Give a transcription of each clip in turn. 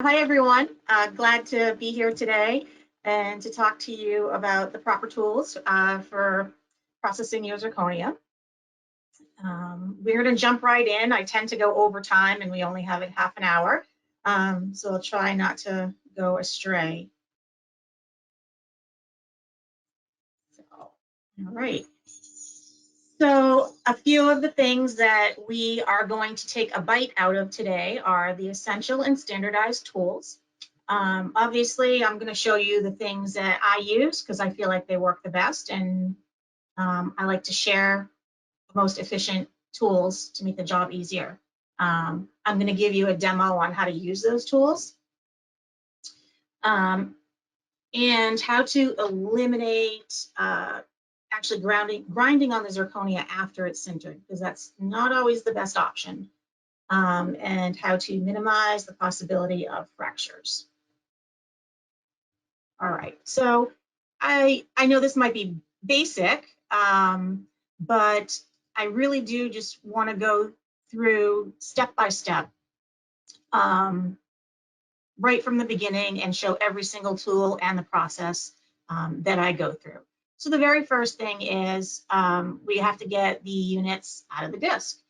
Hi, everyone. Glad to be here today and to talk to you about the proper tools for processing your zirconia. We're going to jump right in. I tend to go over time and we only have it half an hour, so I'll try not to go astray. All right. So a few of the things that we are going to take a bite out of today are the essential and standardized tools. Obviously, I'm going to show you the things that I use because I feel like they work the best, and I like to share the most efficient tools to make the job easier. I'm going to give you a demo on how to use those tools and how to eliminate actually grinding on the zirconia after it's sintered, because that's not always the best option, and how to minimize the possibility of fractures. All right, so I know this might be basic, but I really do just want to go through step by step right from the beginning and show every single tool and the process that I go through. So the very first thing is we have to get the units out of the disc.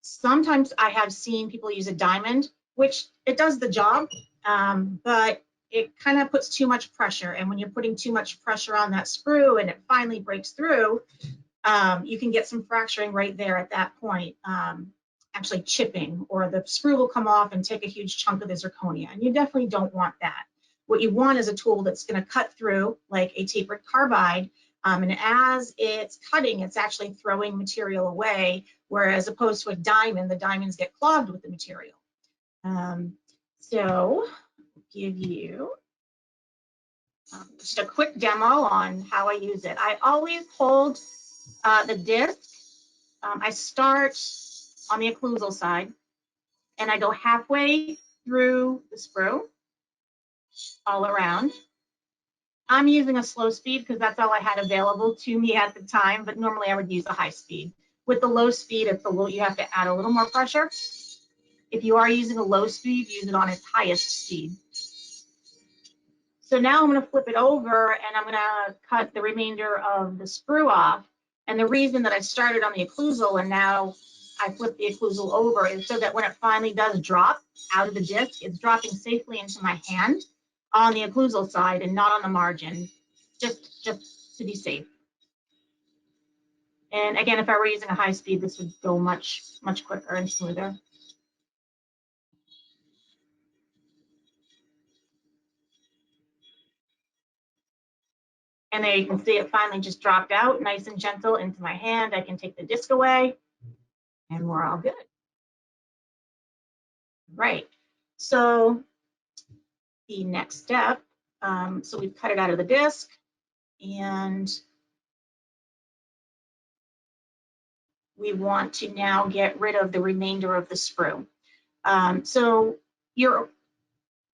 Sometimes I have seen people use a diamond, which it does the job, but it kind of puts too much pressure. And when you're putting too much pressure on that sprue and it finally breaks through, you can get some fracturing right there at that point, actually chipping, or the sprue will come off and take a huge chunk of the zirconia. And you definitely don't want that. What you want is a tool that's going to cut through like a tapered carbide. And as it's cutting, it's actually throwing material away, whereas opposed to a diamond, the diamonds get clogged with the material. So I'll give you just a quick demo on how I use it. I always hold the disc. I start on the occlusal side, and I go halfway through the sprue, all around. I'm using a slow speed because that's all I had available to me at the time, but normally I would use a high speed. With the low speed, you have to add a little more pressure. If you are using a low speed, use it on its highest speed. So now I'm going to flip it over and I'm going to cut the remainder of the sprue off. And the reason that I started on the occlusal and now I flip the occlusal over is so that when it finally does drop out of the disc, it's dropping safely into my hand on the occlusal side and not on the margin, just to be safe. And again, if I were using a high speed, this would go much quicker and smoother. And there you can see it finally just dropped out nice and gentle into my hand. I can take the disc away and we're all good. Right, so the next step, so we've cut it out of the disc and we want to now get rid of the remainder of the sprue. So you're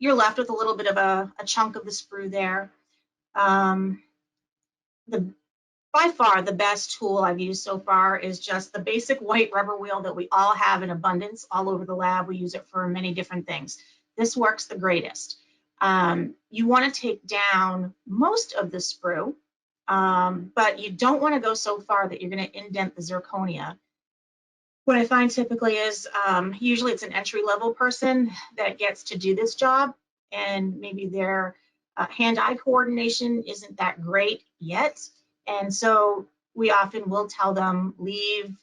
left with a little bit of a chunk of the sprue there. By far the best tool I've used so far is just the basic white rubber wheel that we all have in abundance all over the lab. We use it for many different things. This works the greatest. You want to take down most of the sprue, but you don't want to go so far that you're going to indent the zirconia. What I find typically is usually it's an entry-level person that gets to do this job, and maybe their hand-eye coordination isn't that great yet. And so we often will tell them, leave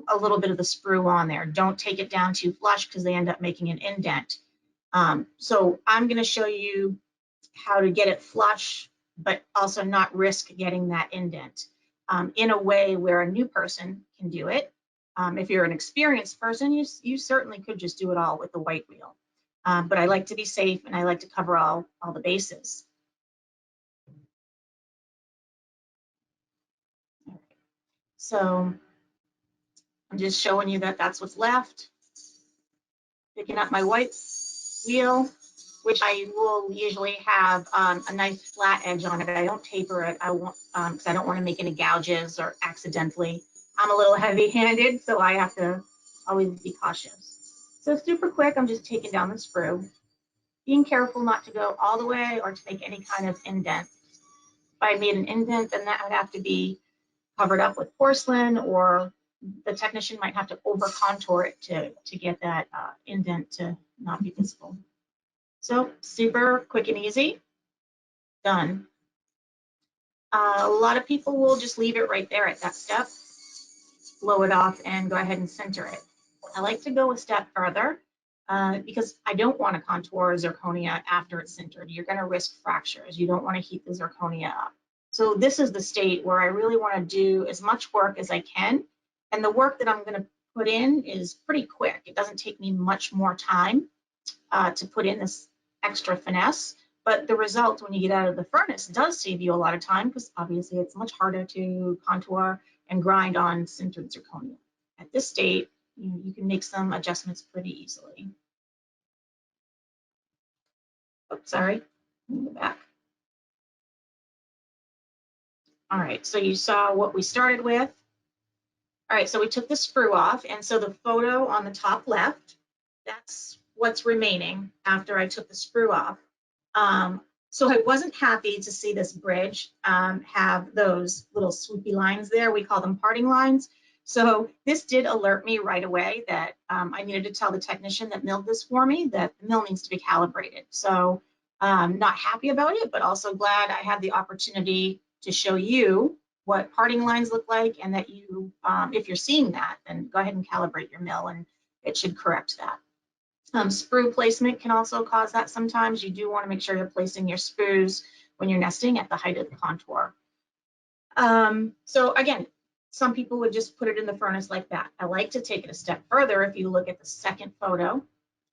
a little bit of the sprue on there. Don't take it down too flush because they end up making an indent. So I'm going to show you how to get it flush, but also not risk getting that indent in a way where a new person can do it. If you're an experienced person, you certainly could just do it all with the white wheel. But I like to be safe and I like to cover all the bases. So I'm just showing you that that's what's left. Picking up my white wheel, which I will usually have a nice flat edge on it. I don't taper it. I won't, because I don't want to make any gouges or accidentally. I'm a little heavy-handed, so I have to always be cautious. So super quick, I'm just taking down the sprue, being careful not to go all the way or to make any kind of indent. If I made an indent, then that would have to be covered up with porcelain, or the technician might have to over contour it to get that indent to not be visible. So super quick and easy, done. A lot of people will just leave it right there at that step, blow it off, and go ahead and center it. I like to go a step further because I don't want to contour zirconia after it's sintered. You're going to risk fractures. You don't want to heat the zirconia up. So this is the state where I really want to do as much work as I can. And the work that I'm going to put in is pretty quick. It doesn't take me much more time to put in this extra finesse. But the result when you get out of the furnace does save you a lot of time, because obviously it's much harder to contour and grind on sintered zirconia. At this state, you can make some adjustments pretty easily. Oops, sorry, go back. All right, so you saw what we started with. All right, so we took the sprue off, and so the photo on the top left, that's what's remaining after I took the sprue off. So I wasn't happy to see this bridge have those little swoopy lines there. We call them parting lines. So this did alert me right away that I needed to tell the technician that milled this for me that the mill needs to be calibrated. So not happy about it, but also glad I had the opportunity to show you what parting lines look like, and that you, if you're seeing that, then go ahead and calibrate your mill and it should correct that. Sprue placement can also cause that sometimes. You do want to make sure you're placing your sprues when you're nesting at the height of the contour. So again, some people would just put it in the furnace like that. I like to take it a step further. If you look at the second photo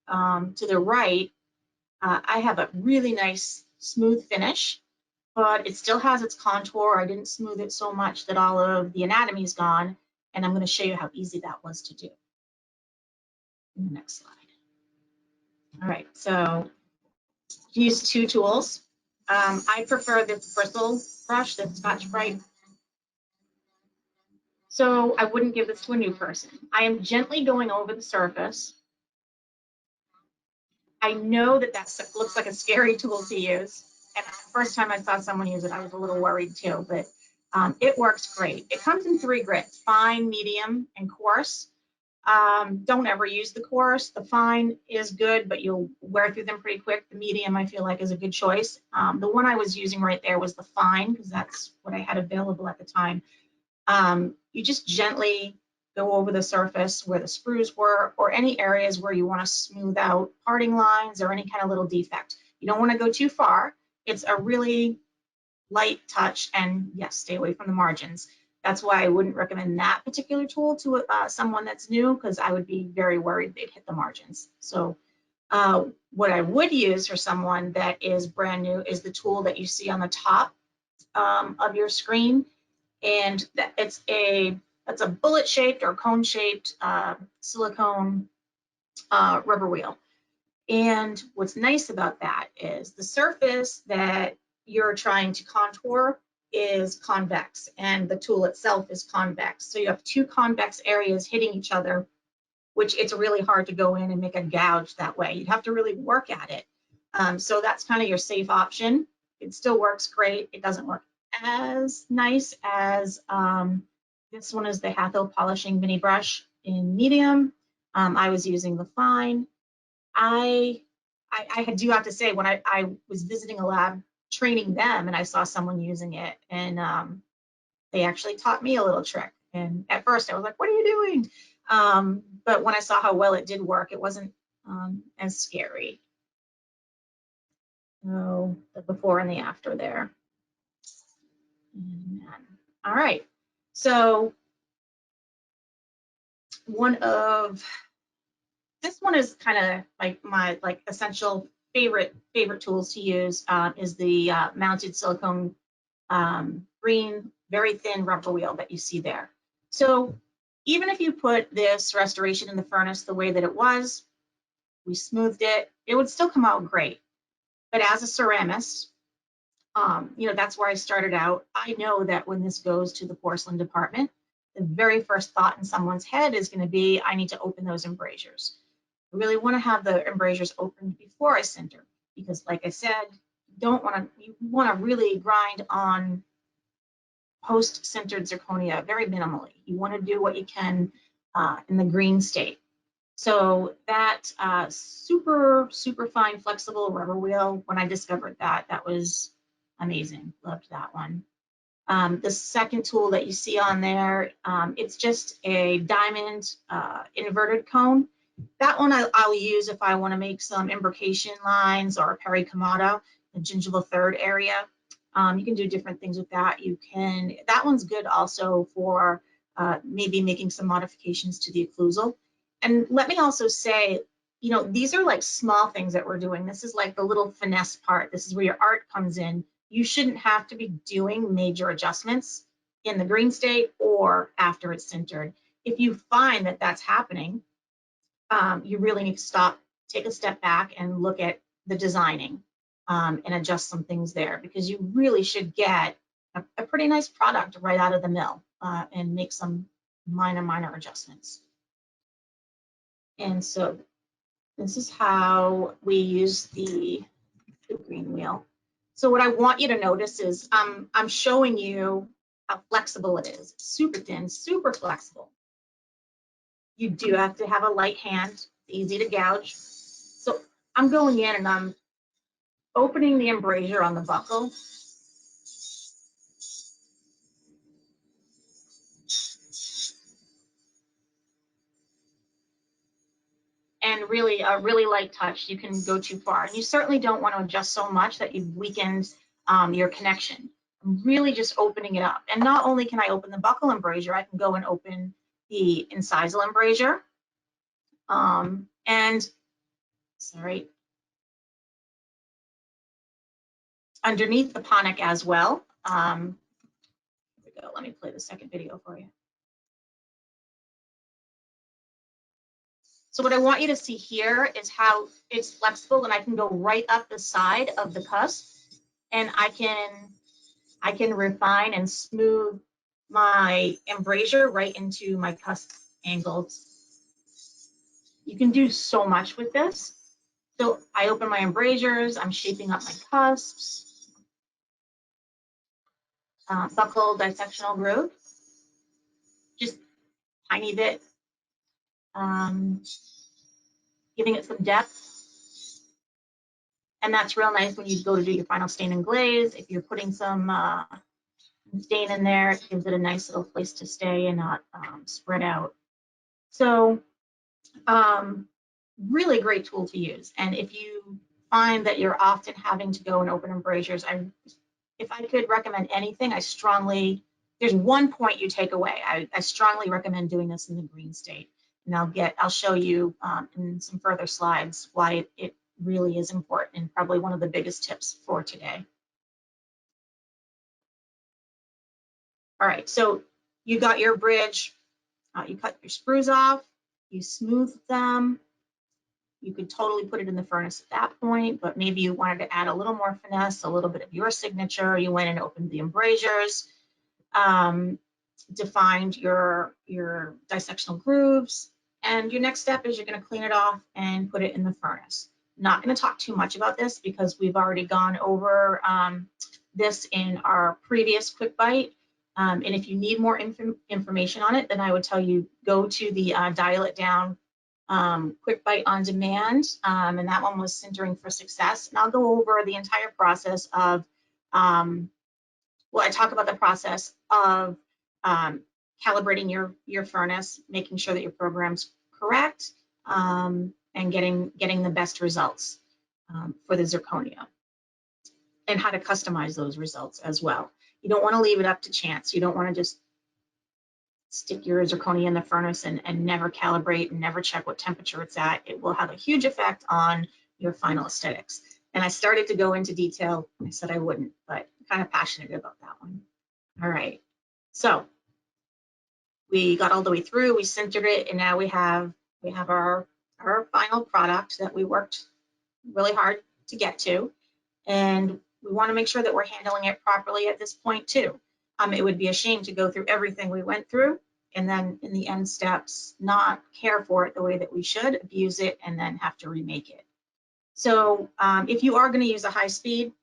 to the right, I have a really nice smooth finish, but it still has its contour. I didn't smooth it so much that all of the anatomy is gone, and I'm going to show you how easy that was to do. In the next slide. All right, so use two tools. I prefer this bristle brush, the Scotch-Brite. So I wouldn't give this to a new person. I am gently going over the surface. I know that that looks like a scary tool to use. And the first time I saw someone use it, I was a little worried too, but it works great. It comes in 3 grits, fine, medium, and coarse. Don't ever use the coarse. The fine is good, but you'll wear through them pretty quick. The medium, I feel like, is a good choice. The one I was using right there was the fine, because that's what I had available at the time. You just gently go over the surface where the sprues were, or any areas where you want to smooth out parting lines or any kind of little defect. You don't want to go too far. It's a really light touch, and yes, stay away from the margins. That's why I wouldn't recommend that particular tool to someone that's new, because I would be very worried they'd hit the margins. So what I would use for someone that is brand new is the tool that you see on the top of your screen, and it's a bullet-shaped or cone-shaped silicone rubber wheel. And what's nice about that is the surface that you're trying to contour is convex, and the tool itself is convex. So you have 2 convex areas hitting each other, which it's really hard to go in and make a gouge that way. You'd have to really work at it. So that's kind of your safe option. It still works great. It doesn't work as nice as this one is the Hathel Polishing Mini Brush in medium. I was using the fine. I do have to say, when I was visiting a lab training them, and I saw someone using it, and they actually taught me a little trick. And at first I was like, what are you doing? But when I saw how well it did work, it wasn't as scary. So the before and the after there. And then, all right. So this one is kind of like my essential favorite tools to use is the mounted silicone green, very thin rubber wheel that you see there. So even if you put this restoration in the furnace the way that it was, we smoothed it, it would still come out great. But as a ceramist, you know, that's where I started out. I know that when this goes to the porcelain department, the very first thought in someone's head is going to be, I need to open those embrasures. I really want to have the embrasures open before I sinter, because like I said, you want to really grind on post-sintered zirconia very minimally. You want to do what you can in the green state. So that super, super fine, flexible rubber wheel, when I discovered that, that was amazing. Loved that one. The second tool that you see on there, it's just a diamond inverted cone. That one I'll use if I want to make some imbrication lines or a pericamata, the gingival third area. You can do different things with that. That one's good also for maybe making some modifications to the occlusal. And let me also say, you know, these are like small things that we're doing. This is like the little finesse part. This is where your art comes in. You shouldn't have to be doing major adjustments in the green state or after it's sintered. If you find that that's happening, you really need to stop, take a step back and look at the designing and adjust some things there, because you really should get a pretty nice product right out of the mill and make some minor adjustments. And so this is how we use the green wheel. So what I want you to notice is I'm showing you how flexible it is. It's super thin, super flexible. You do have to have a light hand. It's easy to gouge. So I'm going in and I'm opening the embrasure on the buckle. And really, a really light touch, you can go too far. And you certainly don't want to adjust so much that you've weakened your connection. I'm really just opening it up. And not only can I open the buckle embrasure, I can go and open the incisal embrasure. Underneath the ponic as well. Here we go. Let me play the second video for you. So what I want you to see here is how it's flexible, and I can go right up the side of the cusp, and I can refine and smooth my embrasure right into my cusp angles. You can do so much with this. So I open my embrasures, I'm shaping up my cusps, buccal dissectional groove, just tiny bit, giving it some depth. And that's real nice when you go to do your final stain and glaze. If you're putting some stain in there, it gives it a nice little place to stay and not spread out. So really great tool to use. And if you find that you're often having to go and open embrasures, if I could recommend anything, there's one point you take away. I strongly recommend doing this in the green state. And I'll show you in some further slides why it really is important and probably one of the biggest tips for today. All right, so you got your bridge, you cut your sprues off, you smooth them. You could totally put it in the furnace at that point, but maybe you wanted to add a little more finesse, a little bit of your signature. You went and opened the embrasures, defined your dissectional grooves, and your next step is you're going to clean it off and put it in the furnace. Not going to talk too much about this because we've already gone over this in our previous quick bite. And if you need more information on it, then I would tell you go to the Dial It Down quick bite on demand, and that one was sintering for success. And I'll go over the entire process of, I talk about the process of calibrating your furnace, making sure that your program's correct, and getting the best results for the zirconia, and how to customize those results as well. You don't want to leave it up to chance. You don't want to just stick your zirconia in the furnace and never calibrate and never check what temperature it's at. It will have a huge effect on your final aesthetics. And I started to go into detail. I said I wouldn't, but I'm kind of passionate about that one. All right, so we got all the way through, we sintered it, and now we have our final product that we worked really hard to get to. And we want to make sure that we're handling it properly at this point too. It would be a shame to go through everything we went through and then in the end steps, not care for it the way that we should, abuse it, and then have to remake it. So if you are going to use a high speed,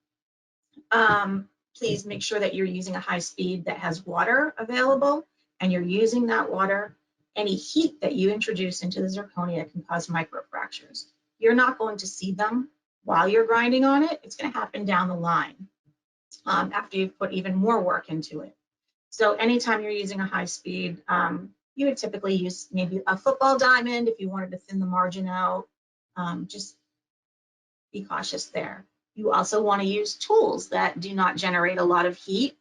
please make sure that you're using a high speed that has water available, and you're using that water. Any heat that you introduce into the zirconia can cause microfractures. You're not going to see them while you're grinding on it. It's going to happen down the line after you've put even more work into it. So anytime you're using a high speed, you would typically use maybe a football diamond if you wanted to thin the margin out. Just be cautious there. You also want to use tools that do not generate a lot of heat,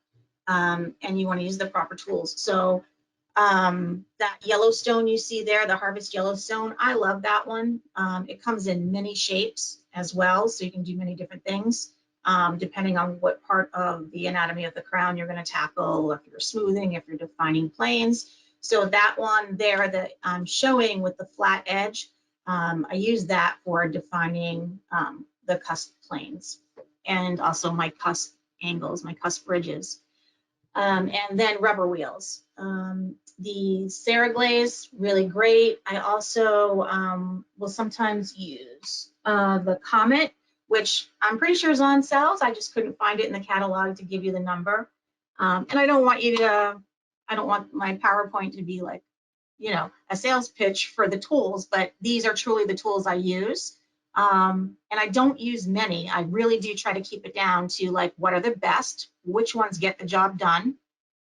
and you want to use the proper tools. So that Yellowstone you see there, the Harvest Yellowstone, I love that one. It comes in many shapes as well, so you can do many different things depending on what part of the anatomy of the crown you're going to tackle, if you're smoothing, if you're defining planes. So that one there that I'm showing with the flat edge, I use that for defining the cusp planes and also my cusp angles, my cusp bridges. And then rubber wheels. The Ceraglaze, really great. I also will sometimes use the Comet, which I'm pretty sure is on sale. I just couldn't find it in the catalog to give you the number. And I don't want you to, I don't want my PowerPoint to be like, you know, a sales pitch for the tools, but these are truly the tools I use. And I don't use many. I really do try to keep it down to like, what are the best, which ones get the job done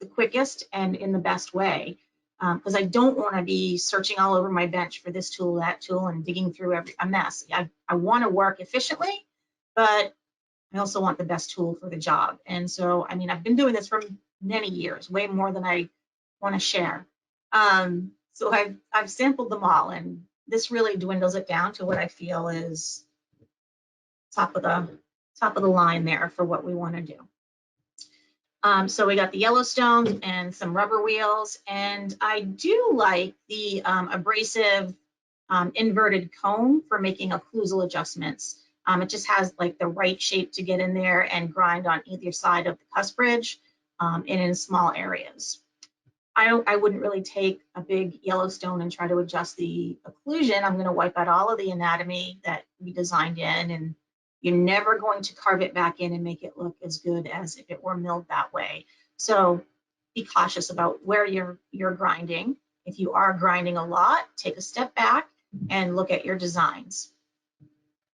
the quickest and in the best way. Because I don't want to be searching all over my bench for this tool, that tool, and digging through a mess. I want to work efficiently, but I also want the best tool for the job. And so, I mean, I've been doing this for many years, way more than I want to share. So I've sampled them all, and this really dwindles it down to what I feel is top of the line there for what we want to do. So we got the Yellowstones and some rubber wheels, and I do like the abrasive inverted comb for making occlusal adjustments. It just has like the right shape to get in there and grind on either side of the cusp bridge and in small areas. I wouldn't really take a big Yellowstone and try to adjust the occlusion. I'm going to wipe out all of the anatomy that we designed in, and you're never going to carve it back in and make it look as good as if it were milled that way. So be cautious about where you're grinding. If you are grinding a lot, take a step back and look at your designs.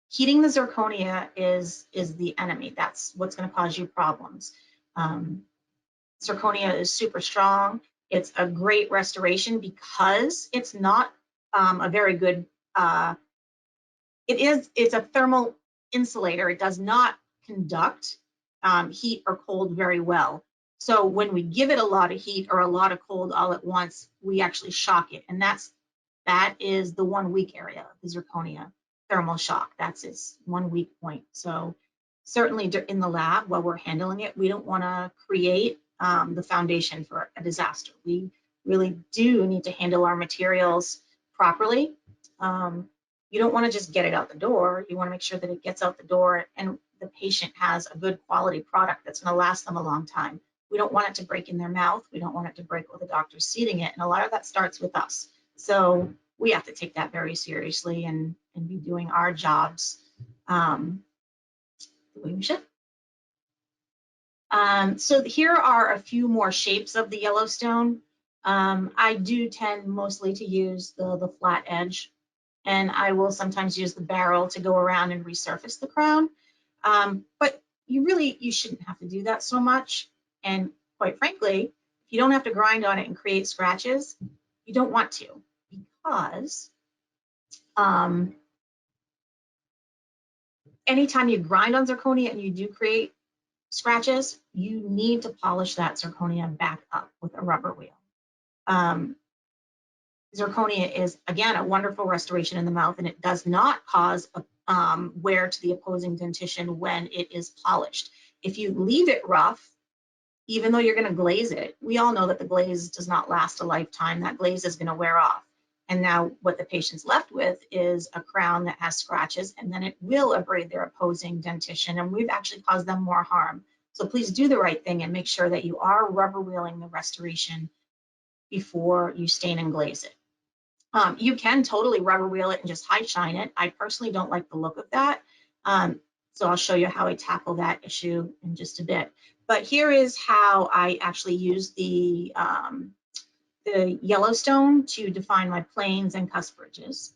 Heating the zirconia is the enemy. That's what's going to cause you problems. Zirconia is super strong. It's a great restoration because it's not a very good, it's a thermal insulator. It does not conduct heat or cold very well. So when we give it a lot of heat or a lot of cold all at once, we actually shock it. And that is the one weak area of the zirconia, thermal shock. That's its one weak point. So certainly in the lab while we're handling it, we don't want to create the foundation for a disaster. We really do need to handle our materials properly. You don't want to just get it out the door. You want to make sure that it gets out the door and the patient has a good quality product that's going to last them a long time. We don't want it to break in their mouth. We don't want it to break while the doctor's seating it. And a lot of that starts with us. So we have to take that very seriously and be doing our jobs the way we should. So here are a few more shapes of the Yellowstone. I do tend mostly to use the flat edge, and I will sometimes use the barrel to go around and resurface the crown. But you shouldn't have to do that so much. And quite frankly, if you don't have to grind on it and create scratches, you don't want to, because anytime you grind on zirconia and you do create scratches, you need to polish that zirconia back up with a rubber wheel. Zirconia is, again, a wonderful restoration in the mouth, and it does not cause wear to the opposing dentition when it is polished. If you leave it rough, even though you're going to glaze it, we all know that the glaze does not last a lifetime. That glaze is going to wear off. And now what the patient's left with is a crown that has scratches, and then it will abrade their opposing dentition, and we've actually caused them more harm. So please do the right thing and make sure that you are rubber wheeling the restoration before you stain and glaze it. You can totally rubber wheel it and just high shine it. I personally don't like the look of that. So I'll show you how I tackle that issue in just a bit. But here is how I actually use the Yellowstone to define my planes and cusp bridges.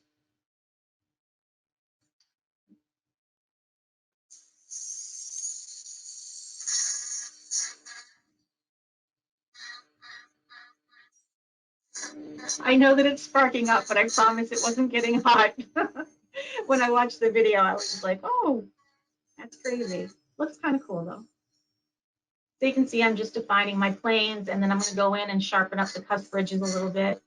I know that it's sparking up, but I promise it wasn't getting hot. When I watched the video, I was like, oh, that's crazy. Looks kind of cool though. So you can see I'm just defining my planes, and then I'm going to go in and sharpen up the cusp bridges a little bit.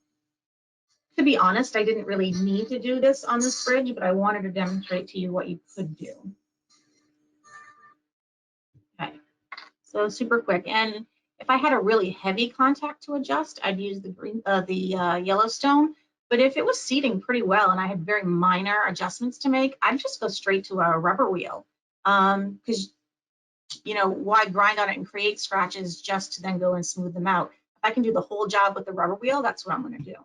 To be honest, I didn't really need to do this on this bridge, but I wanted to demonstrate to you what you could do. Okay, so super quick. And if I had a really heavy contact to adjust, I'd use the Yellowstone. But if it was seating pretty well and I had very minor adjustments to make, I'd just go straight to a rubber wheel. Because you know, why grind on it and create scratches just to then go and smooth them out? If I can do the whole job with the rubber wheel, that's what I'm going to do.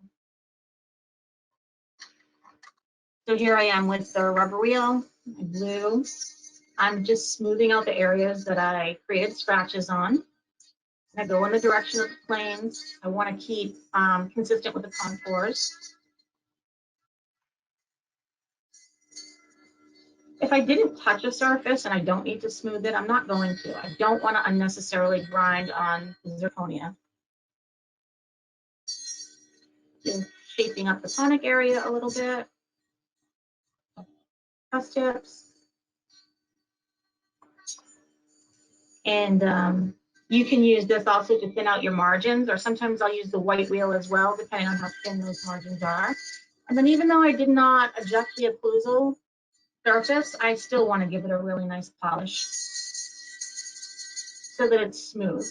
So here I am with the rubber wheel, my glue. I'm just smoothing out the areas that I created scratches on. I go in the direction of the planes. I want to keep consistent with the contours. If I didn't touch a surface and I don't need to smooth it, I'm not going to. I don't want to unnecessarily grind on zirconia. Just shaping up the conic area a little bit. Cusp tips. And you can use this also to thin out your margins, or sometimes I'll use the white wheel as well, depending on how thin those margins are. And then even though I did not adjust the occlusal surface, I still want to give it a really nice polish so that it's smooth.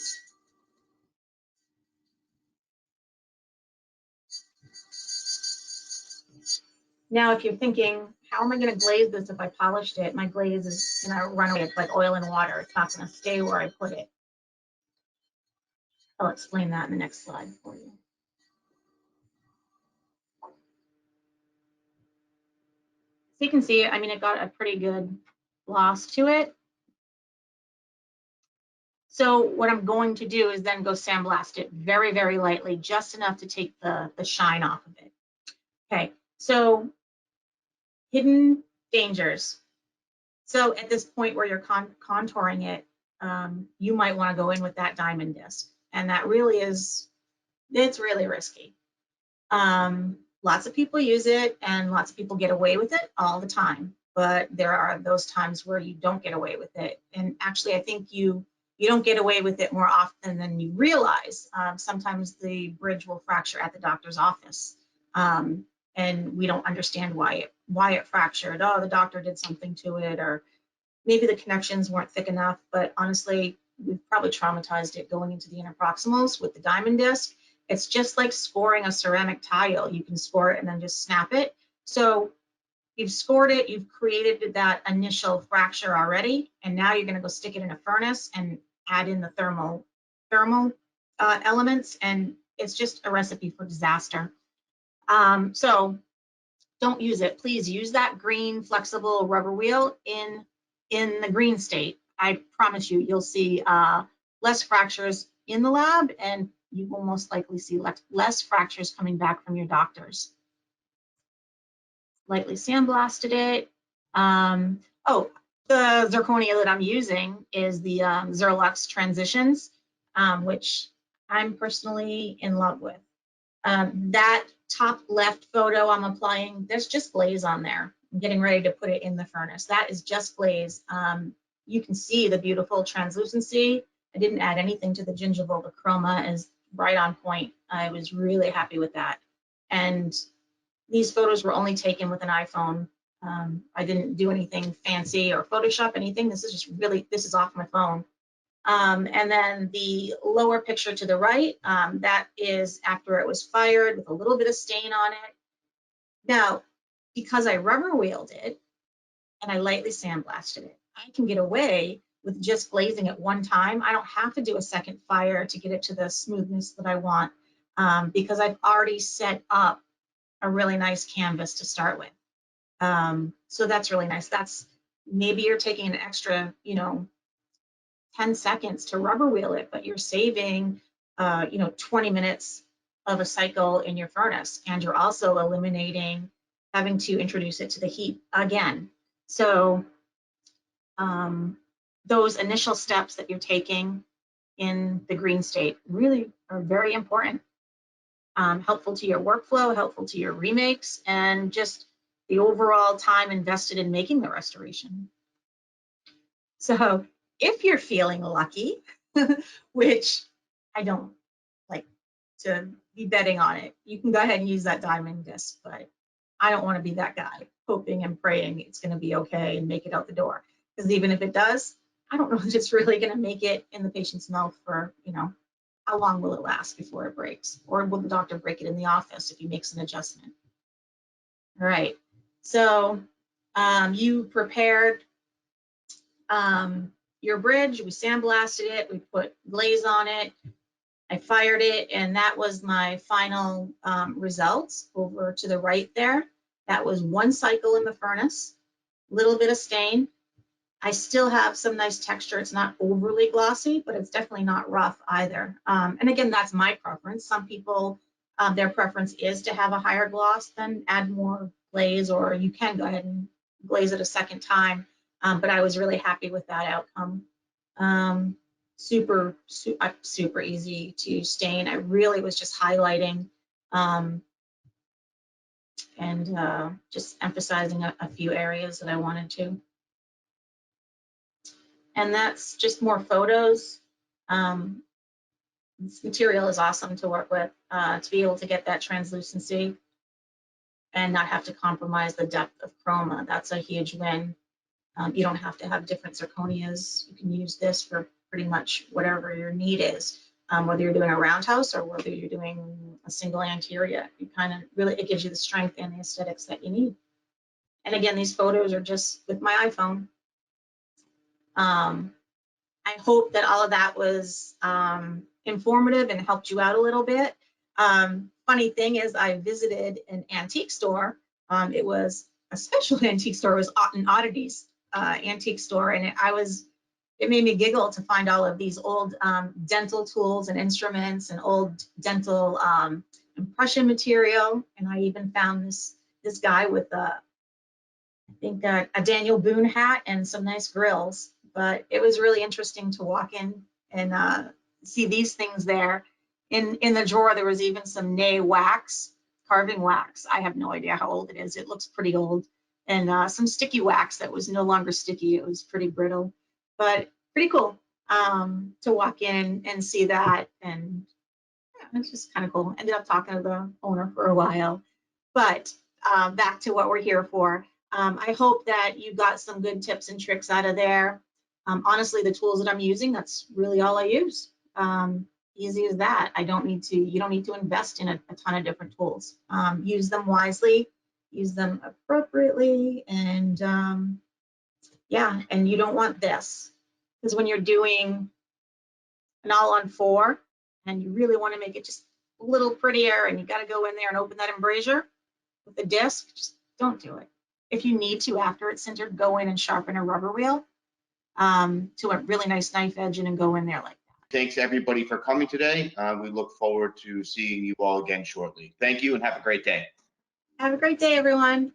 Now, if you're thinking, how am I going to glaze this if I polished it? My glaze is going to run away. It's like oil and water. It's not going to stay where I put it. I'll explain that in the next slide for you. So you can see, I mean, it got a pretty good gloss to it. So what I'm going to do is then go sandblast it very, very lightly, just enough to take the shine off of it. Okay, so hidden dangers. So at this point where you're contouring it, you might want to go in with that diamond disc. And that really is, it's really risky. Lots of people use it and lots of people get away with it all the time. But there are those times where you don't get away with it. And actually, I think you don't get away with it more often than you realize. Sometimes the bridge will fracture at the doctor's office. And we don't understand why it fractured. Oh, the doctor did something to it, or maybe the connections weren't thick enough. But honestly, we've probably traumatized it going into the interproximals with the diamond disc. It's just like scoring a ceramic tile. You can score it and then just snap it. So you've scored it, you've created that initial fracture already, and now you're going to go stick it in a furnace and add in the thermal elements, and it's just a recipe for disaster. So don't use it. Please use that green flexible rubber wheel in the green state. I promise you, you'll see less fractures in the lab, and you will most likely see less fractures coming back from your doctors. Lightly sandblasted it. Oh, the zirconia that I'm using is the Zirlux Transitions, which I'm personally in love with. That top left photo I'm applying, there's just glaze on there. I'm getting ready to put it in the furnace. That is just glaze. You can see the beautiful translucency. I didn't add anything to the gingival. The chroma is right on point. I was really happy with that. And these photos were only taken with an iPhone. I didn't do anything fancy or Photoshop anything. This is just really, this is off my phone. And then the lower picture to the right, that is after it was fired with a little bit of stain on it. Now, because I rubber wheeled it and I lightly sandblasted it, I can get away with just glazing it one time. I don't have to do a second fire to get it to the smoothness that I want. because I've already set up a really nice canvas to start with. So that's really nice. That's maybe you're taking an extra, 10 seconds to rubber wheel it, but you're saving, 20 minutes of a cycle in your furnace, and you're also eliminating having to introduce it to the heat again. So those initial steps that you're taking in the green state really are very important, helpful to your workflow, helpful to your remakes, and just the overall time invested in making the restoration. So if you're feeling lucky, which I don't like to be betting on it, you can go ahead and use that diamond disc, but I don't want to be that guy hoping and praying it's going to be okay and make it out the door. Because even if it does, I don't know if it's really going to make it in the patient's mouth for, how long will it last before it breaks? Or will the doctor break it in the office if he makes an adjustment? All right, so you prepared your bridge, we sandblasted it, we put glaze on it, I fired it, and that was my final results over to the right there. That was one cycle in the furnace, a little bit of stain. I still have some nice texture. It's not overly glossy, but it's definitely not rough either. And again, that's my preference. Some people, their preference is to have a higher gloss, then add more glaze, or you can go ahead and glaze it a second time. But I was really happy with that outcome. Super easy to stain. I really was just highlighting and just emphasizing a few areas that I wanted to. And that's just more photos. This material is awesome to work with, to be able to get that translucency and not have to compromise the depth of chroma. That's a huge win. You don't have to have different zirconias. You can use this for pretty much whatever your need is, whether you're doing a roundhouse or whether you're doing a single anterior. You kind of really, it gives you the strength and the aesthetics that you need. And again, these photos are just with my iPhone. I hope that all of that was informative and helped you out a little bit. Funny thing is, I visited an antique store. It was a special antique store. It was an oddities antique store, and it made me giggle to find all of these old dental tools and instruments and old dental impression material. And I even found this guy with I think a Daniel Boone hat and some nice grills. But it was really interesting to walk in and see these things there. In the drawer, there was even some Ney wax, carving wax. I have no idea how old it is. It looks pretty old. And some sticky wax that was no longer sticky. It was pretty brittle, but pretty cool to walk in and see that. And yeah, it's just kind of cool. Ended up talking to the owner for a while. But back to what we're here for. I hope that you got some good tips and tricks out of there. Honestly, the tools that I'm using, that's really all I use. Easy as that. You don't need to invest in a ton of different tools. Use them wisely, use them appropriately, and yeah, and you don't want this. Because when you're doing an all-on-4, and you really want to make it just a little prettier, and you got to go in there and open that embrasure with a disc, just don't do it. If you need to, after it's sintered, go in and sharpen a rubber wheel to a really nice knife edge and go in there like that. Thanks everybody for coming today. We look forward to seeing you all again shortly. Thank you and have a great day. Have a great day, everyone.